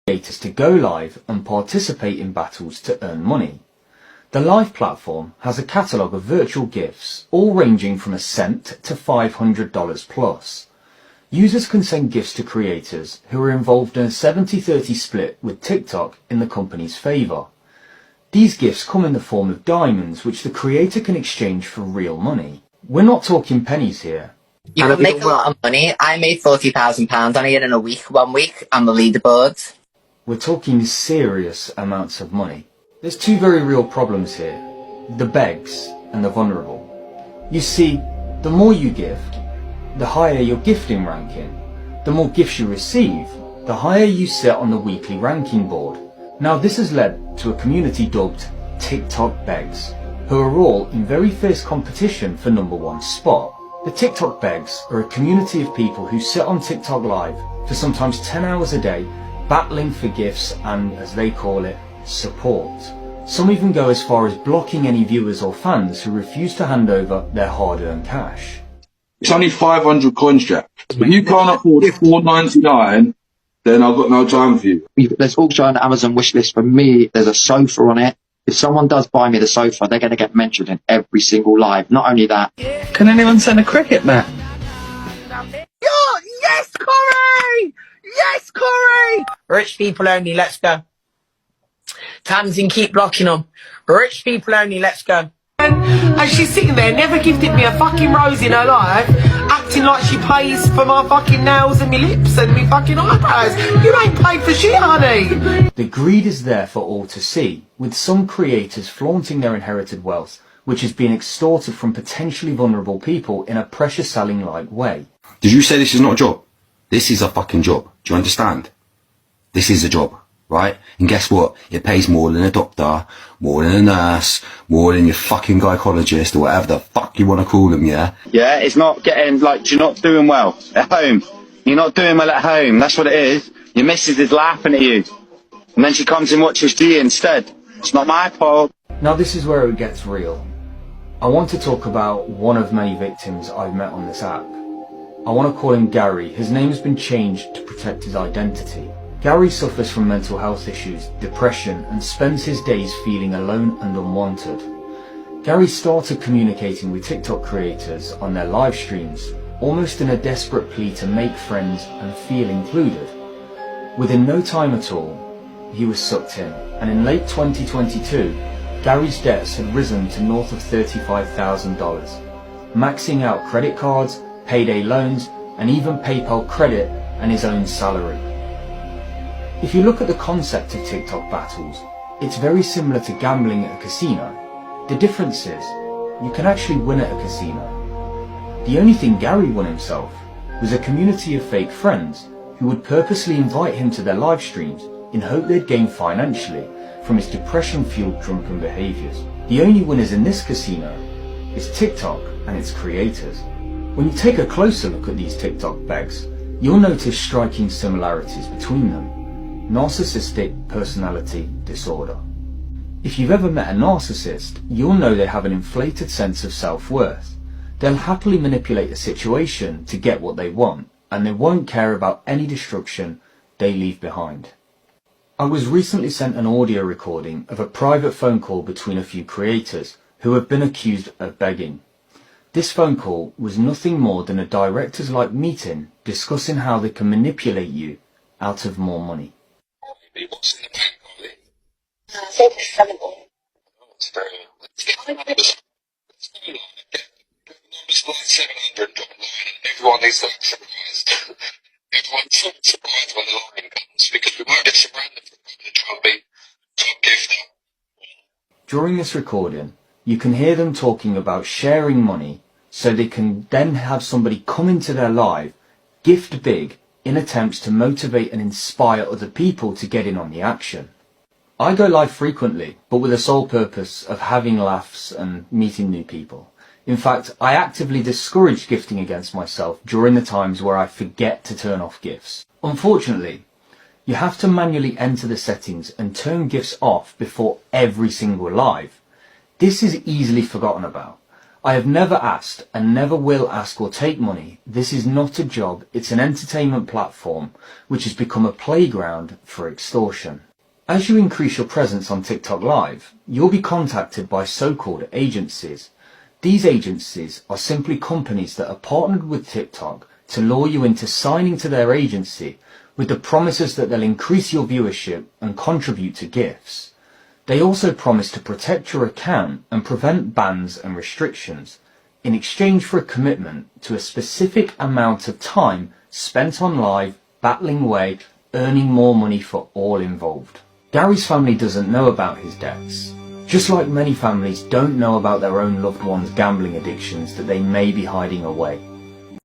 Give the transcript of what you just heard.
creators to go live and participate in battles to earn money. The Live platform has a catalogue of virtual gifts, all ranging from a cent to $500 plus. Users can send gifts to creators who are involved in a 70-30 split with TikTok in the company's favour. These gifts come in the form of diamonds, which the creator can exchange for real money. We're not talking pennies here. You can make a lot of money. I made £40,000 on it in a week, 1 week, on the leaderboards. We're talking serious amounts of money. There's two very real problems here, the begs and the vulnerable. You see, the more you gift, the higher your gifting ranking. The more gifts you receive, the higher you sit on the weekly ranking board. Now this has led to a community dubbed TikTok Begs, who are all in very fierce competition for #1 spot. The TikTok Begs are a community of people who sit on TikTok Live for sometimes 10 hours a day, battling for gifts and, as they call it, support. Some even go as far as blocking any viewers or fans who refuse to hand over their hard-earned cash. It's only 500 coins, Jack. If you can't afford $4.99, then I've got no time for you. There's also an Amazon wish list for me. There's a sofa on it. If someone does buy me the sofa, they're going to get mentioned in every single live. Not only that. Can anyone send a cricket bat? Yes, Corey! Yes, Corey! Rich people only, let's go. Tamsin, keep blocking them. Rich people only, let's go. And she's sitting there, never gifted me a fucking rose in her life, acting like she pays for my fucking nails and my lips and my fucking eyebrows. You ain't paid for shit, honey. The greed is there for all to see, with some creators flaunting their inherited wealth, which is being extorted from potentially vulnerable people in a pressure-selling-like way. Did you say this is not a job? This is a fucking job. Do you understand? This is a job, right? And guess what? It pays more than a doctor, more than a nurse, more than your fucking gynecologist or whatever the fuck you want to call them, yeah? Yeah, it's not getting, like, you're not doing well at home. You're not doing well at home. That's what it is. Your missus is laughing at you. And then she comes and watches G instead. It's not my fault. Now this is where it gets real. I want to talk about one of many victims I've met on this app. I want to call him Gary. His name has been changed to protect his identity. Gary suffers from mental health issues, depression, and spends his days feeling alone and unwanted. Gary started communicating with TikTok creators on their live streams, almost in a desperate plea to make friends and feel included. Within no time at all, he was sucked in, and in late 2022, Gary's debts had risen to north of $35,000, maxing out credit cards, payday loans, and even PayPal credit and his own salary. If you look at the concept of TikTok battles, it's very similar to gambling at a casino. The difference is, you can actually win at a casino. The only thing Gary won himself was a community of fake friends who would purposely invite him to their live streams in hope they'd gain financially from his depression-fueled drunken behaviours. The only winners in this casino is TikTok and its creators. When you take a closer look at these TikTok begs, you'll notice striking similarities between them. Narcissistic personality disorder. If you've ever met a narcissist, you'll know they have an inflated sense of self-worth. They'll happily manipulate a situation to get what they want, and they won't care about any destruction they leave behind. I was recently sent an audio recording of a private phone call between a few creators who have been accused of begging. This phone call was nothing more than a directors-like meeting discussing how they can manipulate you out of more money. What's in the bank, Ollie? I think it's 70. It's very numbers like 700 line, and everyone is like surprised. Everyone's so surprised when the line comes because we won't get surrounded for the try and be top gifter. During this recording, you can hear them talking about sharing money so they can then have somebody come into their live, gift big, in attempts to motivate and inspire other people to get in on the action. I go live frequently, but with the sole purpose of having laughs and meeting new people. In fact, I actively discourage gifting against myself during the times where I forget to turn off gifts. Unfortunately, you have to manually enter the settings and turn gifts off before every single live. This is easily forgotten about. I have never asked and never will ask or take money. This is not a job, it's an entertainment platform which has become a playground for extortion. As you increase your presence on TikTok Live, you'll be contacted by so-called agencies. These agencies are simply companies that are partnered with TikTok to lure you into signing to their agency with the promises that they'll increase your viewership and contribute to gifts. They also promise to protect your account and prevent bans and restrictions in exchange for a commitment to a specific amount of time spent on live, battling away, earning more money for all involved. Gary's family doesn't know about his debts, just like many families don't know about their own loved ones' gambling addictions that they may be hiding away.